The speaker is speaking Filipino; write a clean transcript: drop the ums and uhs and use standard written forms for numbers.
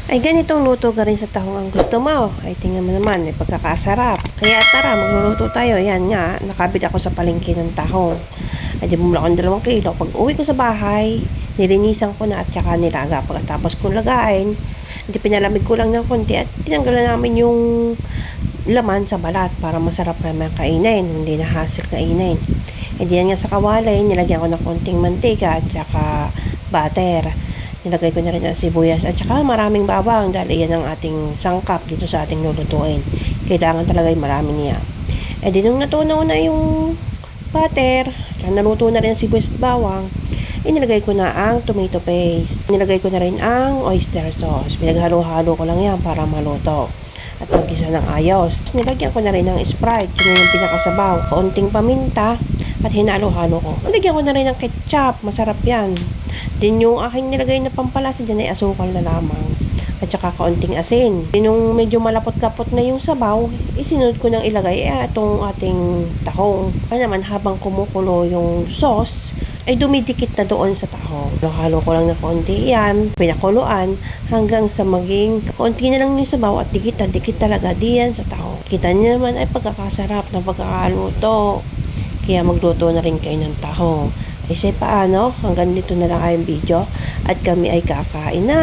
Ay ganitong luto ka rin sa tahong ang gusto mo. Ay tingnan mo naman, may pagkakasarap. Kaya tara, magluluto tayo. Yan nga, nakabit ako sa palengke ng tahong. Ay di bumula akong 2 kilo. Pag uwi ko sa bahay, nilinisan ko na at saka nilaga. Pagkatapos kong lagain, hindi pinalamig ko lang ng konti at tinanggalan namin yung laman sa balat para masarap naman kainin. Hindi na hassle kainin. Hindi yan nga sa kawali, nilagyan ko ng konting mantika at saka butter. Nilagay ko na rin ang sibuyas at saka maraming bawang dahil yan ang ating sangkap dito sa ating lulutuin. Kailangan talaga yung marami niya. Eh di nung natunaw na yung butter, naluto na rin ang sibuyas at bawang, inilagay ko na ang tomato paste. Nilagay ko na rin ang oyster sauce. Pinaghalo-halo ko lang yan para maluto at magisa ng ayos. Nilagyan ko na rin ng Sprite, yun yung pinakasabaw. Kaunting paminta at hinalo-halo ko. Nilagyan ko na rin ng ketchup, masarap yan. Din yung aking nilagay na pampalasa dyan ay asukal na lamang. At saka kaunting asin. Din yung medyo malapot-lapot na yung sabaw, isinunod ko nang ilagay itong ating tahong. Kaya naman habang kumukulo yung sauce, ay dumidikit na doon sa tahong. Halo ko lang na konti yan, pinakuluan hanggang sa maging konti na lang yung sabaw at dikit na dikit talaga diyan sa tahong. Kita niyo naman ay pagkakasarap ng pagkakaluto. Kaya magluto na rin kayo ng tahong. Paano, hanggang dito na lang ang video at kami ay kakain na.